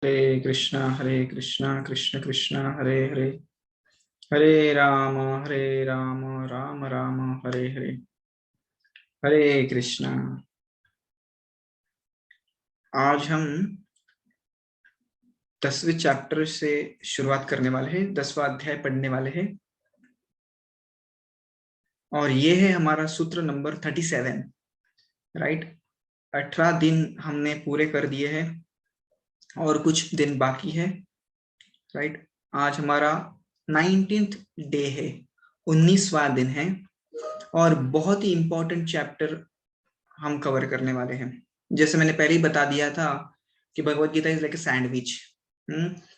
हरे कृष्णा कृष्ण कृष्ण हरे हरे, हरे राम राम राम हरे हरे, हरे कृष्णा। आज हम 10वें चैप्टर से शुरुआत करने वाले हैं, 10वां अध्याय पढ़ने वाले हैं और ये है हमारा सूत्र नंबर 37, राइट। 18 दिन हमने पूरे कर दिए हैं और कुछ दिन बाकी है, राइट। आज हमारा 19th डे है, 19वां दिन है और बहुत ही इंपॉर्टेंट चैप्टर हम कवर करने वाले हैं। जैसे मैंने पहले ही बता दिया था कि Bhagavad Gita is like a sandwich.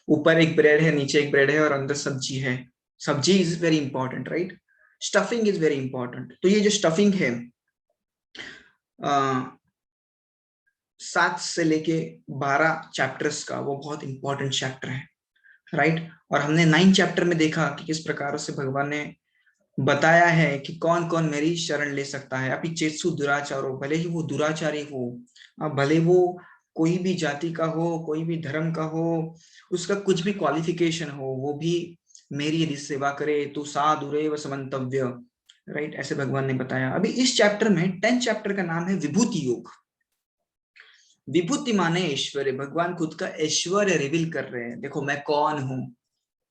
ऊपर एक ब्रेड है, नीचे एक ब्रेड है और अंदर सब्जी है। सब्जी is very important, right. Stuffing is very important. तो ये जो स्टफिंग है 7 से लेके 12 चैप्टर्स का, वो बहुत इंपॉर्टेंट चैप्टर है, राइट। और हमने 9 चैप्टर में देखा कि किस प्रकार से भगवान ने बताया है कि कौन कौन मेरी शरण ले सकता है। अभी चेतसु दुराचारो, भले ही वो दुराचारी हो, भले वो कोई भी जाति का हो, कोई भी धर्म का हो, उसका कुछ भी क्वालिफिकेशन हो, वो भी मेरी यदि सेवा करे तो साधुरेव समंतव्य, राइट। ऐसे भगवान ने बताया। अभी इस चैप्टर में 10 चैप्टर का नाम है विभूति योग। विभूति माने ऐश्वर्य। भगवान खुद का ऐश्वर्य रिवील कर रहे हैं, देखो मैं कौन हूं,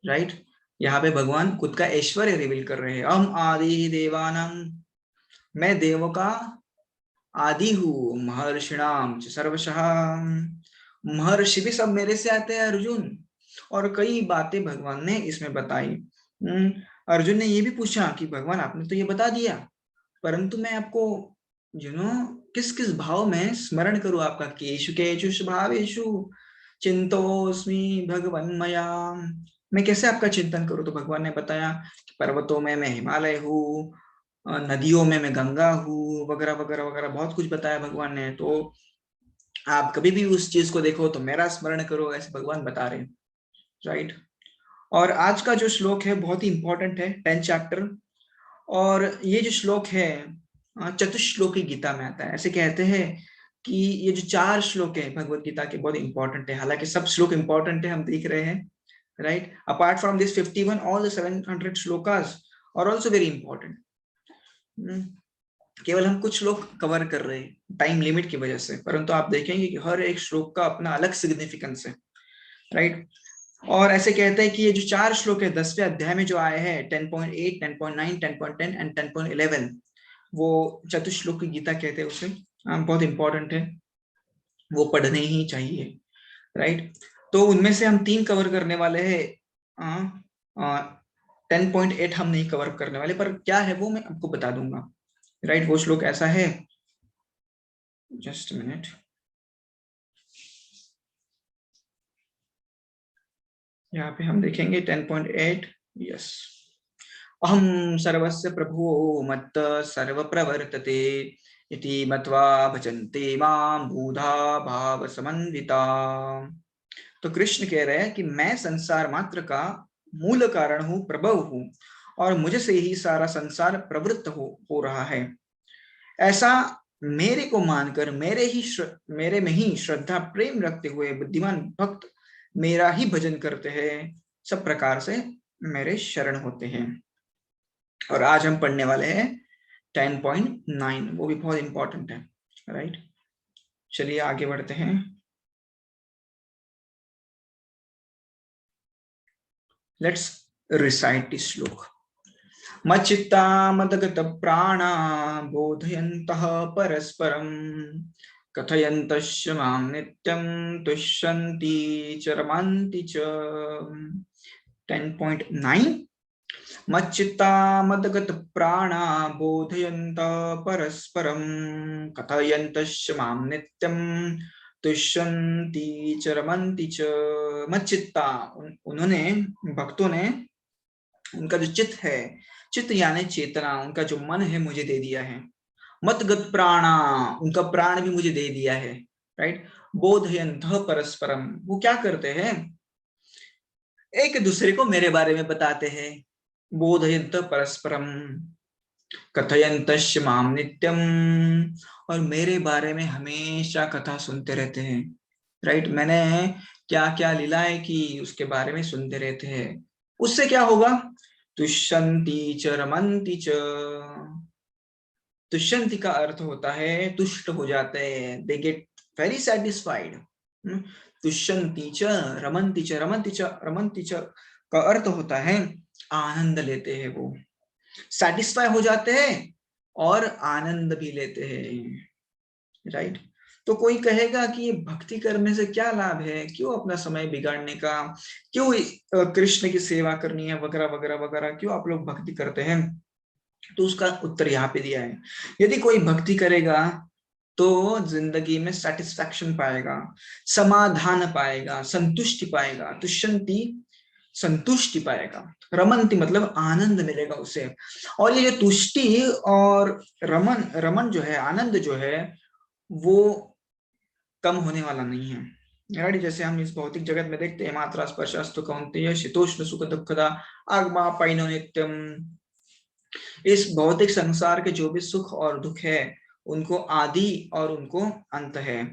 राइट। यहाँ पे भगवान खुद का ऐश्वर्य रिवील कर रहे हैं। अहम आदि देवानाम, मैं देवों का आदि हूँ, महर्षिणाम च सर्वशः, महर्षि भी सब मेरे से आते हैं अर्जुन। और कई बातें भगवान ने इसमें बताई। अर्जुन ने ये भी पूछा कि भगवान आपने तो ये बता दिया, परंतु मैं आपको किस किस भाव में स्मरण करूं आपका। केशु केशु भावेशु चिंतोस्मि भगवन मया, मैं कैसे आपका चिंतन करूं। तो भगवान ने बताया कि पर्वतों में मैं हिमालय हूँ, नदियों में मैं गंगा हूँ, वगैरह वगैरह वगैरह बहुत कुछ बताया भगवान ने। तो आप कभी भी उस चीज को देखो तो मेरा स्मरण करो, ऐसे भगवान बता रहे हैं, राइट। और आज का जो श्लोक है बहुत ही इंपॉर्टेंट है, 10 चैप्टर। और ये जो श्लोक है चतुश्लोकी गीता में आता है। ऐसे कहते हैं कि ये जो 4 श्लोक है भगवत गीता के बहुत इंपॉर्टेंट है। हालांकि सब श्लोक इंपॉर्टेंट है, हम देख रहे हैं, right. Apart from this 51, all the 700 shlokas are also very important. केवल हम कुछ श्लोक कवर कर रहे हैं टाइम लिमिट की वजह से, परंतु आप देखेंगे कि हर एक श्लोक का अपना अलग सिग्निफिकेंस है, राइट। और ऐसे कहते हैं कि ये जो 4 श्लोक है 10वें अध्याय में जो आए हैं, 10.8, 10.9, 10.10 एंड 10.11, वो चतुश्लोक की गीता कहते हैं उसे। बहुत इंपॉर्टेंट है, वो पढ़ने ही चाहिए, राइट। तो उनमें से हम 3 कवर करने वाले हैं। 10.8 हम नहीं कवर करने वाले, पर क्या है वो मैं आपको बता दूंगा, राइट। वो श्लोक ऐसा है, जस्ट मिनट, यहाँ पे हम देखेंगे 10.8। यस, अहम सर्वस्य प्रभुओ मत्त सर्व प्रवर्तते इति मत्वा भजन्ते मां बूढ़ा भाव समन्विता। तो कृष्ण कह रहे हैं कि मैं संसार मात्र का मूल कारण हूँ, प्रभव हूँ, और मुझे से ही सारा संसार प्रवृत्त हो रहा है। ऐसा मेरे को मानकर मेरे में ही श्रद्धा प्रेम रखते हुए बुद्धिमान भक्त मेरा ही भजन करते हैं, सब प्रकार से मेरे शरण होते हैं। और आज हम पढ़ने वाले हैं 10.9, वो भी बहुत इंपॉर्टेंट है, राइट। चलिए आगे बढ़ते हैं। लेट्स रिसाइट दिस श्लोक। मच्चित्ता मदगत प्राणा बोधयन्तः परस्परं कथयन्तश्च मां नित्यं तुष्यन्ति च रमन्ति च। 10.9, मच्चित्ता मदगत प्राणा बोधयन्तः परस्परं कथयन्तश्च मां नित्यं तुष्यन्ति च रमन्ति च। मच्चित्ता, उन्होंने, भक्तों ने, उनका जो चित्त है, चित्त यानी चेतना, उनका जो मन है मुझे दे दिया है। मतगत प्राणा, उनका प्राण भी मुझे दे दिया है, राइट। बोधयन्तः परस्परम, वो क्या करते हैं, एक दूसरे को मेरे बारे में बताते हैं। बोधयन्तः परस्परम कथयन्तश्च माम नित्यम, और मेरे बारे में हमेशा कथा सुनते रहते हैं, राइट। मैंने क्या क्या लीलाएं की उसके बारे में सुनते रहते हैं। उससे क्या होगा? तुष्यंती च रमंती च। तुष्यंती का अर्थ होता है तुष्ट हो जाते हैं, दे गेट वेरी सेटिस्फाइड। तुष्यंती च रमंती च, रमंती च रमंती च का अर्थ होता है आनंद लेते हैं, वो सेटिस्फाई हो जाते हैं और आनंद भी लेते हैं, राइट। तो कोई कहेगा कि ये भक्ति करने से क्या लाभ है, क्यों अपना समय बिगाड़ने का, क्यों कृष्ण की सेवा करनी है वगैरह वगैरह वगैरह, क्यों आप लोग भक्ति करते हैं? तो उसका उत्तर यहाँ पे दिया है। यदि कोई भक्ति करेगा तो जिंदगी में सेटिस्फैक्शन पाएगा, समाधान पाएगा, संतुष्टि पाएगा। तुष्यंती संतुष्टि पाएगा, रमंती मतलब आनंद मिलेगा उसे। और ये जो तुष्टि और रमन रमन जो है, आनंद जो है, वो कम होने वाला नहीं है, राइट। जैसे हम इस भौतिक जगत में देखते हैं, मात्रा स्पर्शस्तु कौन्तेय शीतोष्ण सुख दुःखदा आगमा पैनो नित्यम। इस भौतिक संसार के जो भी सुख और दुख है, उनको आदि और उनको अंत है।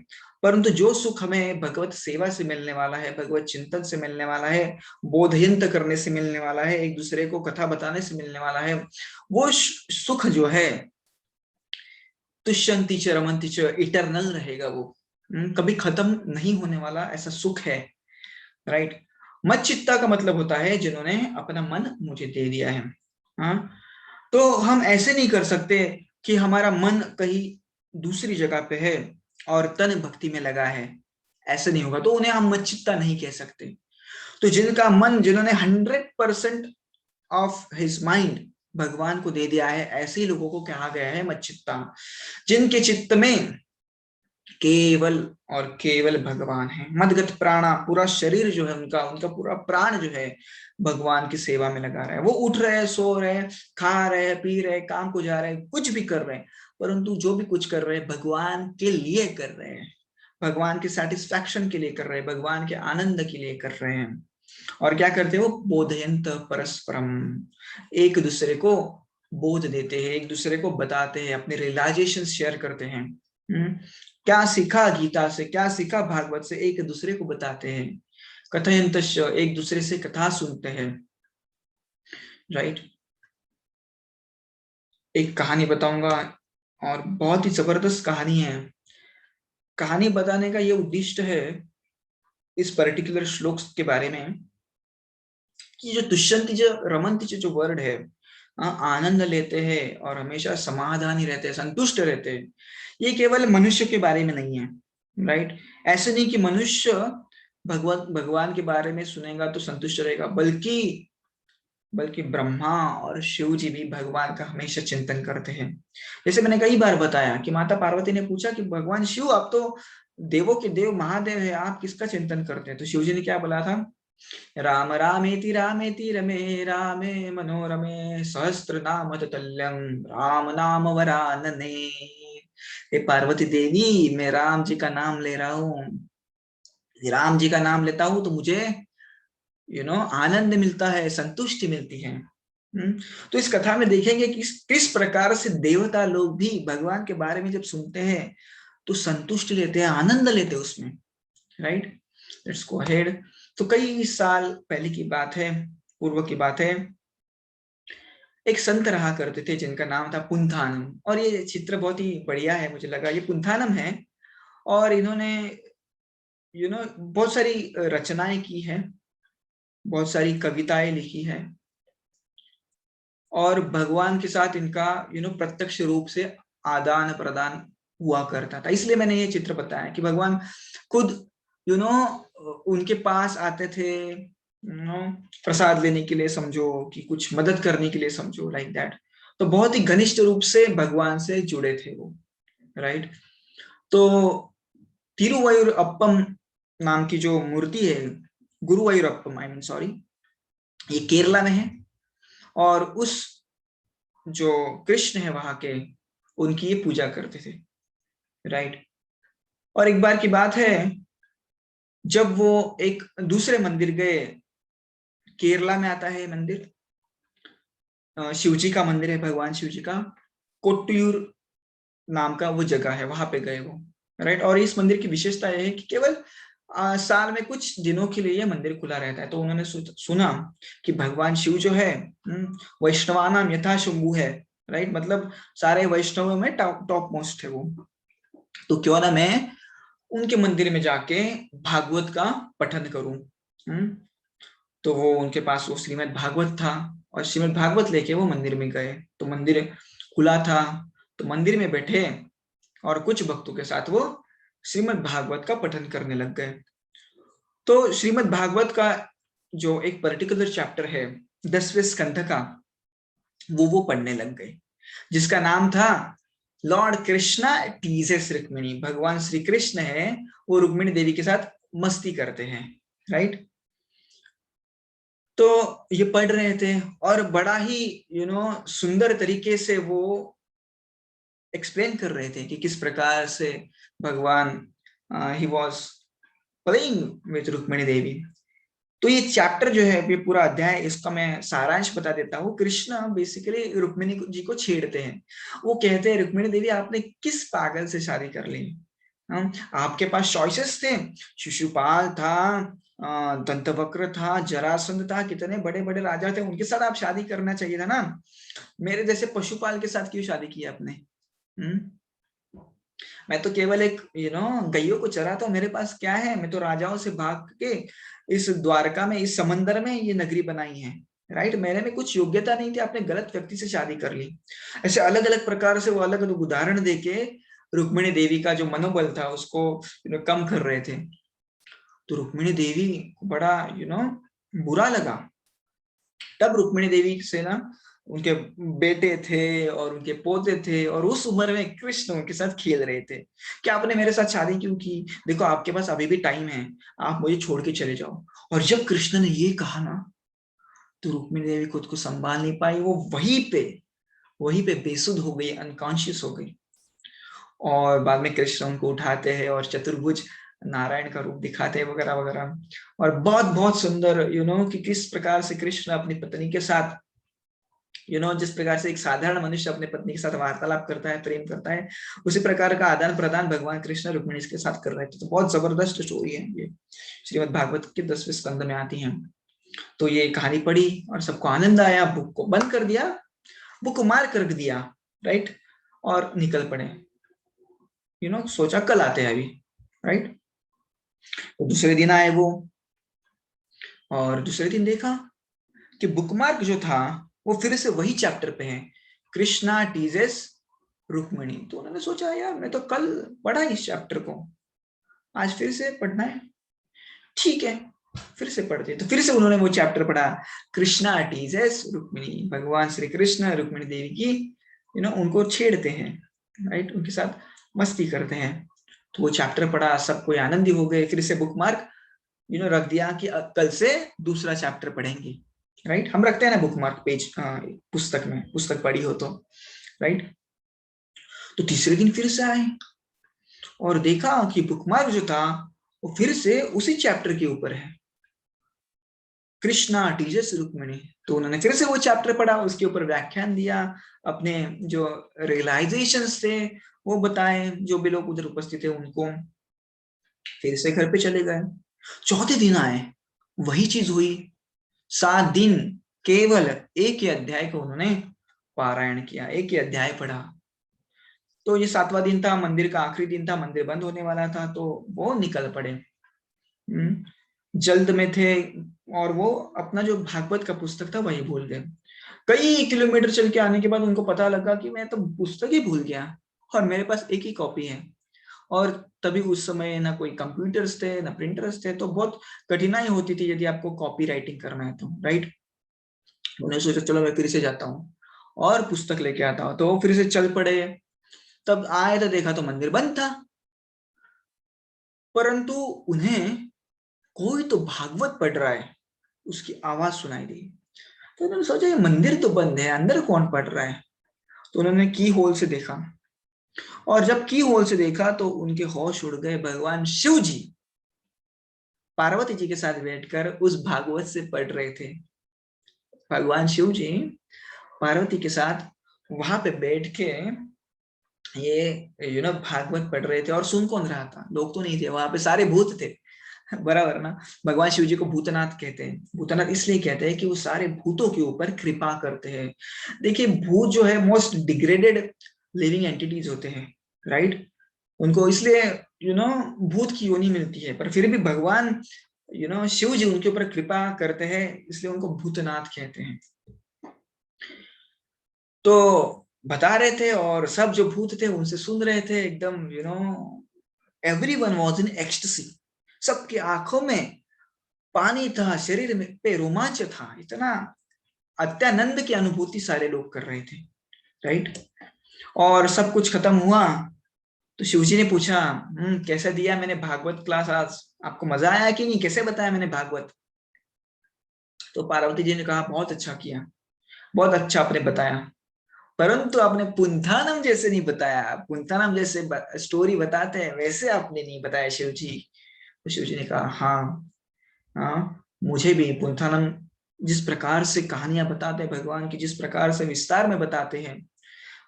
परंतु जो सुख हमें भगवत सेवा से मिलने वाला है, भगवत चिंतन से मिलने वाला है, बोधयंत करने से मिलने वाला है, एक दूसरे को कथा बताने से मिलने वाला है, वो सुख जो है तुष्यंती च रमंती च, इटरनल रहेगा वो, कभी खत्म नहीं होने वाला ऐसा सुख है, राइट। मच्चित्ता का मतलब होता है जिन्होंने अपना मन मुझे दे दिया है। हाँ, तो हम ऐसे नहीं कर सकते कि हमारा मन कहीं दूसरी जगह पे है और तन भक्ति में लगा है, ऐसे नहीं होगा, तो उन्हें हम मच्चित्ता नहीं कह सकते। तो जिनका मन, जिन्होंने 100% ऑफ हिज माइंड भगवान को दे दिया है, ऐसे ही लोगों को कहा गया है मच्चित्ता, जिनके चित्त में केवल और केवल भगवान है। मदगत प्राणा, पूरा शरीर जो है उनका, उनका पूरा प्राण जो है भगवान की सेवा में लगा रहा है। वो उठ रहे, सो रहे, खा रहे, पी रहे, काम को जा रहे, कुछ भी कर रहे हैं, परंतु जो भी कुछ कर रहे हैं भगवान के लिए कर रहे हैं, भगवान के सेटिस्फैक्शन के लिए कर रहे हैं, भगवान के आनंद के लिए कर रहे हैं। और क्या करते हैं वो? बोधयंत परस्परम, एक दूसरे को बोध देते हैं, एक दूसरे को बताते हैं, अपने रियलाइजेशन शेयर करते हैं। क्या सीखा गीता से, क्या सीखा भागवत से, एक दूसरे को बताते हैं। कथयंत, एक दूसरे से कथा सुनते हैं, राइट। एक कहानी बताऊंगा, और बहुत ही जबरदस्त कहानी है। कहानी बताने का ये उद्देश्य है इस पर्टिकुलर श्लोक के बारे में, कि जो दुष्यंत जो रमंत जो वर्ड है, आनंद लेते हैं और हमेशा समाधानी रहते हैं, संतुष्ट रहते हैं, ये केवल मनुष्य के बारे में नहीं है, राइट। ऐसे नहीं कि मनुष्य भगवान के बारे में सुनेगा तो संतुष्ट रहेगा, बल्कि बल्कि ब्रह्मा और शिव जी भी भगवान का हमेशा चिंतन करते हैं। जैसे मैंने कई बार बताया कि माता पार्वती ने पूछा कि भगवान शिव, आप तो देवों के देव महादेव है, आप किसका चिंतन करते हैं? तो शिव जी ने क्या बोला था? राम रामेति रमे रामे मनोरमे सहस्त्र नाम ततुल्यं राम नाम वरानने। हे पार्वती देवी, मैं राम जी का नाम ले रहा हूँ, राम जी का नाम लेता हूँ तो मुझे आनंद मिलता है, संतुष्टि मिलती है। तो इस कथा में देखेंगे कि किस प्रकार से देवता लोग भी भगवान के बारे में जब सुनते हैं तो संतुष्टि लेते हैं, आनंद लेते हैं उसमें, राइट। Let's go ahead. तो कई साल पहले की बात है, पूर्व की बात है, एक संत रहा करते थे जिनका नाम था पुंथानम। और ये चित्र बहुत ही बढ़िया है, मुझे लगा ये पुंथानम है। और इन्होंने बहुत सारी रचनाएं की है, बहुत सारी कविताएं लिखी है, और भगवान के साथ इनका प्रत्यक्ष रूप से आदान प्रदान हुआ करता था। इसलिए मैंने ये चित्र बताया कि भगवान खुद उनके पास आते थे, प्रसाद लेने के लिए समझो, कि कुछ मदद करने के लिए समझो, लाइक दैट। तो बहुत ही घनिष्ठ रूप से भगवान से जुड़े थे वो, राइट। तो तिरुवयुरप्पम नाम की जो मूर्ति है, गुरुवायुरप्पम, आई मीन सॉरी, ये केरला में है। और उस जो कृष्ण है वहां के, उनकी ये पूजा करते थे, राइट। और एक बार की बात है, जब वो एक दूसरे मंदिर गए, केरला में आता है मंदिर, शिव जी का मंदिर है, भगवान शिव जी का, कोट्टूर नाम का वो जगह है, वहां पे गए वो, राइट। और इस मंदिर की विशेषता यह है कि केवल साल में कुछ दिनों के लिए मंदिर खुला रहता है। तो उन्होंने सुना कि भगवान शिव जो है वैष्णवानाम यथा शंभु है, राइट, मतलब सारे वैष्णवों में टॉप मोस्ट है वो। तो क्यों ना मैं उनके मंदिर में जाके भागवत का पठन करूं। तो वो उनके पास वो श्रीमद् भागवत था, और श्रीमद् भागवत लेके वो मंदिर में गए। तो मंदिर खुला था, तो मंदिर में बैठे और कुछ भक्तों के साथ वो श्रीमद् भागवत का पठन करने लग गए। तो श्रीमद् भागवत का जो एक पर्टिकुलर चैप्टर है 10वें स्कंध का, वो पढ़ने लग गए, जिसका नाम था लॉर्ड कृष्णा टीजेस रुक्मिणी। भगवान श्री कृष्ण है, वो रुक्मिणी देवी के साथ मस्ती करते हैं, राइट। तो ये पढ़ रहे थे और बड़ा ही सुंदर तरीके से वो एक्सप्लेन कर रहे थे कि किस प्रकार से भगवान he was playing with Rukmini Devi. तो ये चैप्टर जो है, ये पूरा अध्याय, इसका मैं सारांश बता देता हूँ। कृष्ण बेसिकली रुक्मिणी जी को छेड़ते हैं। वो कहते हैं, रुक्मिणी देवी आपने किस पागल से शादी कर ली? आपके पास चॉइसेस थे, शिशुपाल था, दंतवक्र था, जरासंध था, कितने बड़े बड़े राजा थे, उनके साथ आप शादी करना चाहिए था ना। मेरे जैसे पशुपाल के साथ क्यों शादी की आपने? मैं तो केवल एक गैयों को चराता हूँ, मेरे पास क्या है? मैं तो राजाओं से भाग के इस द्वारका में, इस समंदर में ये नगरी बनाई है, राइट। मेरे में कुछ योग्यता नहीं थी, आपने गलत व्यक्ति से शादी कर ली। ऐसे अलग अलग प्रकार से वो अलग अलग उदाहरण देके रुक्मिणी देवी का जो मनोबल था उसको कम कर रहे थे। तो रुक्मिणी देवी को बड़ा बुरा लगा। तब रुक्मिणी देवी से ना उनके बेटे थे और उनके पोते थे, और उस उम्र में कृष्ण उनके साथ खेल रहे थे कि आपने मेरे साथ शादी क्यों की? देखो आपके पास अभी भी टाइम है, आप मुझे छोड़ के चले जाओ। और जब कृष्ण ने ये कहा ना, तो रुक्मिणी देवी खुद को संभाल नहीं पाई, वो वहीं पे बेसुध हो गई, अनकॉन्शियस हो गई। और बाद में कृष्ण उनको उठाते हैं और चतुर्भुज नारायण का रूप दिखाते हैं वगैरह वगैरह। और बहुत बहुत सुंदर कि किस प्रकार से कृष्ण अपनी पत्नी के साथ जिस प्रकार से एक साधारण मनुष्य अपने पत्नी के साथ वार्तालाप करता है, प्रेम करता है, उसी प्रकार का आदान प्रदान भगवान कृष्ण रुक्मिणी के साथ कर रहे थे। तो बहुत जबरदस्त स्टोरी है ये, श्रीमद् भागवत के 10वें स्कंद में आती है। तो ये कहानी पढ़ी और सबको आनंद आया, बुक को बंद कर दिया, बुक को मार कर दिया, राइट, और निकल पड़े। सोचा कल आते हैं अभी, राइट। तो दूसरे दिन आए वो, और दूसरे दिन देखा कि बुकमार्क जो था वो फिर से वही चैप्टर पे है, कृष्णा टीजेस रुक्मिणी। तो उन्होंने सोचा, यार मैं तो कल पढ़ा इस चैप्टर को, आज फिर से पढ़ना है, ठीक है फिर से पढ़ते। तो फिर से उन्होंने वो चैप्टर पढ़ा, कृष्णा टीजेस रुक्मिणी। भगवान श्री कृष्ण रुक्मिणी देवी की उनको छेड़ते हैं, राइट, उनके साथ मस्ती करते हैं। तो वो चैप्टर पढ़ा, सब कोई आनंदी हो गए। फिर से बुकमार्क रख दिया कि कल से दूसरा चैप्टर पढ़ेंगे, राइट। हम रखते हैं ना बुकमार्क पेज पुस्तक में, पुस्तक पढ़ी हो तो, राइट। तो तीसरे दिन फिर से आए और देखा कि बुकमार्क जो था वो फिर से उसी चैप्टर के ऊपर है, कृष्णा टीजेस रुक्मिणी। तो उन्होंने फिर से वो चैप्टर पढ़ा, उसके ऊपर व्याख्यान दिया, अपने जो रियलाइजेशंस थे वो बताए, जो भी लोग उधर उपस्थित थे उनको। फिर से घर पे चले गए। चौथे दिन आए, वही चीज हुई। 7 दिन केवल एक ही अध्याय को उन्होंने पारायण किया, एक ही अध्याय पढ़ा। तो ये 7वां दिन था, मंदिर का आखिरी दिन था, मंदिर बंद होने वाला था, तो वो निकल पड़े। जल्द में थे और वो अपना जो भागवत का पुस्तक था वही भूल गए। कई किलोमीटर चल के आने के बाद उनको पता लगा कि मैं तो पुस्तक ही भूल गया और मेरे पास एक ही कॉपी है। और तभी उस समय ना कोई कंप्यूटर्स थे ना प्रिंटर्स थे, तो बहुत कठिनाई होती थी यदि आपको कॉपी राइटिंग करना है तो, राइट। उन्होंने सोचा चलो मैं फिर से जाता हूँ और पुस्तक लेके आता हूँ। तो वो फिर से चल पड़े। तब आए तो देखा तो मंदिर बंद था, परंतु उन्हें कोई तो भागवत पढ़ रहा है, उसकी आवाज सुनाई दी। तो उन्होंने सोचा ये मंदिर तो बंद है, अंदर कौन पढ़ रहा है? तो उन्होंने की होल से देखा, और जब की होल से देखा तो उनके होश उड़ गए। भगवान शिव जी पार्वती जी के साथ बैठकर उस भागवत से पढ़ रहे थे। भगवान शिव जी पार्वती के साथ वहां पे बैठ के ये भागवत पढ़ रहे थे। और सुन कौन रहा था? लोग तो नहीं थे वहां पे, सारे भूत थे। बराबर ना। भगवान शिव जी को भूतनाथ कहते हैं। भूतनाथ इसलिए कहते हैं कि वो सारे भूतों के ऊपर कृपा करते हैं। देखिए भूत जो है मोस्ट डिग्रेडेड लिविंग एंटिटीज होते हैं, राइट। उनको इसलिए भूत की योनि मिलती है, पर फिर भी भगवान शिव जी उनके ऊपर कृपा करते हैं, इसलिए उनको भूतनाथ कहते हैं। तो बता रहे थे और सब जो भूत थे उनसे सुन रहे थे एकदम, एवरीवन वाज इन एक्सटेसी। सबकी आंखों में पानी था, शरीर में पे रोमांच था, इतना अत्यानंद की अनुभूति सारे लोग कर रहे थे, राइट। और सब कुछ खत्म हुआ तो शिवजी ने पूछा, कैसा दिया मैंने भागवत क्लास आज, आपको मजा आया कि नहीं, कैसे बताया मैंने भागवत। तो पार्वती जी ने कहा बहुत अच्छा किया, बहुत अच्छा आपने बताया, परंतु आपने पुंथानम जैसे नहीं बताया। पुंथानम जैसे स्टोरी बताते हैं वैसे आपने नहीं बताया शिव जी। तो शिव जी ने कहा हाँ हाँ, मुझे भी पुंथानम जिस प्रकार से कहानियां बताते हैं भगवान की, जिस प्रकार से विस्तार में बताते हैं,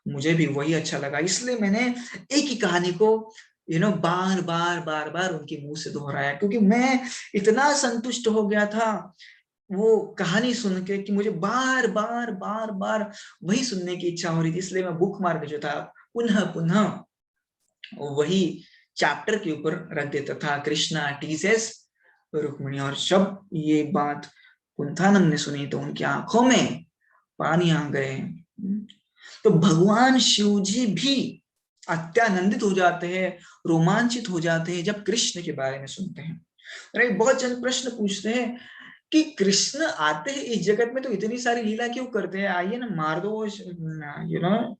मुझे भी वही अच्छा लगा, इसलिए मैंने एक ही कहानी को बार बार बार बार उनके मुंह से दोहराया, क्योंकि मैं इतना संतुष्ट हो गया था वो कहानी सुन के कि मुझे बार बार बार बार वही सुनने की इच्छा हो रही थी। इसलिए मैं बुक मार्क जो था पुनः पुनः वही चैप्टर के ऊपर रख देता था, कृष्णा टीसेस रुक्मिणी। और जब ये बात कुंथानम ने सुनी तो उनकी आंखों में पानी आ गए। तो भगवान शिव जी भी अत्यानंदित हो जाते हैं, रोमांचित हो जाते हैं जब कृष्ण के बारे में सुनते हैं। अरे बहुत जन प्रश्न पूछते हैं कि कृष्ण आते हैं इस जगत में तो इतनी सारी लीला क्यों करते हैं, आइए ना मार दो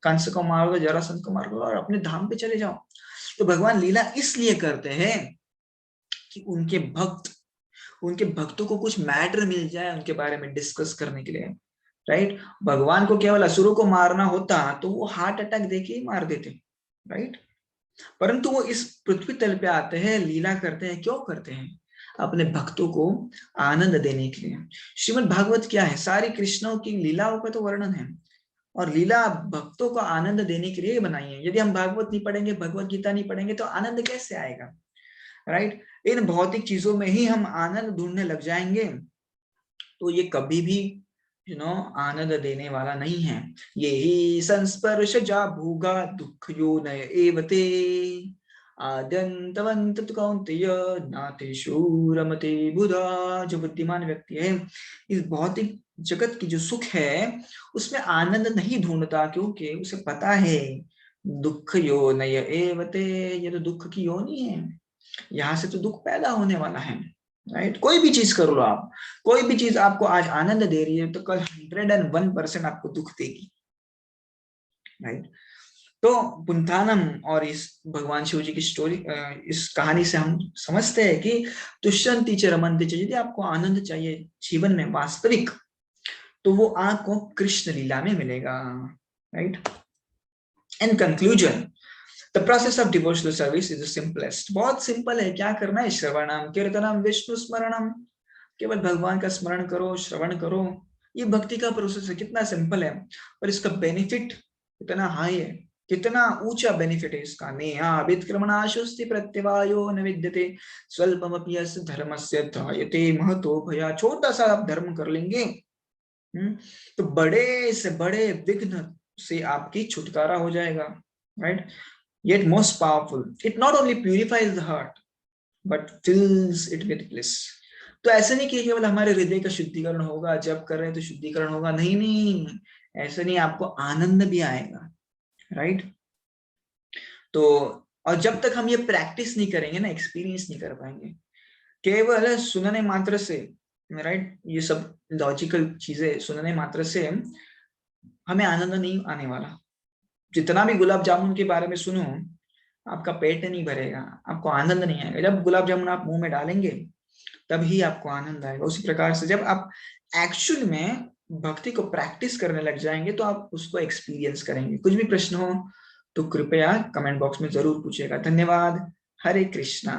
कंस को मार दो, जरासंध को मार दो और अपने धाम पे चले जाओ। तो भगवान लीला इसलिए करते हैं कि उनके भक्तों को कुछ मैटर मिल जाए उनके बारे में डिस्कस करने के लिए, राइट। भगवान को केवल असुरों को मारना होता तो वो हार्ट अटैक देके ही मार देते, राइट। परंतु वो इस पृथ्वी तल पे आते हैं, लीला करते हैं, क्यों करते हैं, अपने भक्तों को आनंद देने के लिए। श्रीमद् भागवत क्या है, सारी कृष्णों की लीलाओं का तो वर्णन है, और लीला भक्तों को आनंद देने के लिए बनाई है। यदि हम भागवत नहीं पढ़ेंगे, भगवत गीता नहीं पढ़ेंगे तो आनंद कैसे आएगा, राइट। इन भौतिक चीजों में ही हम आनंद ढूंढने लग जाएंगे तो ये कभी भी आनंद देने वाला नहीं है। ये ही संस्पर्श जा भूगा दुख यो नय एवते आद्यंतवंत कौन्तेय नाते शूरमते बुधा। जो बुद्धिमान व्यक्ति है इस भौतिक जगत की जो सुख है उसमें आनंद नहीं ढूंढता, क्योंकि उसे पता है दुख यो नय एवते, ये तो दुख की योनि है, यहाँ से तो दुख पैदा होने वाला है, राइट। कोई भी चीज कर लो आप, कोई भी चीज आपको आज आनंद दे रही है तो कल 101% आपको दुख देगी, राइट। तो पुंथानम और इस भगवान शिव जी की स्टोरी, इस कहानी से हम समझते हैं कि तुष्यंति च रमन्ति च, यदि आपको आनंद चाहिए जीवन में वास्तविक, तो वो आपको कृष्ण लीला में मिलेगा, right. In conclusion the process of devotional service is the simplest. बहुत सिंपल है, क्या करना है, श्रवणम कीर्तनम विष्णु स्मरणम, केवल भगवान का स्मरण करो, श्रवण करो, ये भक्ति का प्रोसेस है। कितना सिंपल है, पर इसका बेनिफिट कितना हाई है, कितना ऊंचा बेनिफिट है इसका। नेहा वित्क्रमणाशुस्ति प्रत्यवायो न विद्यते स्वल्पमपि यस्य धर्मस्य त्रायते महतो भया। छोटा सा आप धर्म कर लेंगे तो बड़े से बड़े विघ्न से आपकी छुटकारा हो जाएगा, right. Yet most powerful, it not only purifies the heart but fills it with bliss। तो ऐसे नहीं कि केवल हमारे हृदय का शुद्धिकरण होगा, जब कर रहे हैं तो शुद्धिकरण होगा, नहीं नहीं, ऐसे नहीं, आपको आनंद भी आएगा, राइट। तो और जब तक हम ये प्रैक्टिस नहीं करेंगे ना, एक्सपीरियंस नहीं कर पाएंगे। केवल सुनने मात्र से, राइट, ये सब लॉजिकल चीजें सुनने मात्र से हमें आनंद नहीं आने वाला। जितना भी गुलाब जामुन के बारे में सुनो, आपका पेट नहीं भरेगा, आपको आनंद नहीं आएगा। जब गुलाब जामुन आप मुंह में डालेंगे तभी आपको आनंद आएगा। उसी प्रकार से जब आप एक्चुअल में भक्ति को प्रैक्टिस करने लग जाएंगे तो आप उसको एक्सपीरियंस करेंगे। कुछ भी प्रश्न हो तो कृपया कमेंट बॉक्स में जरूर पूछिएगा। धन्यवाद। हरे कृष्णा।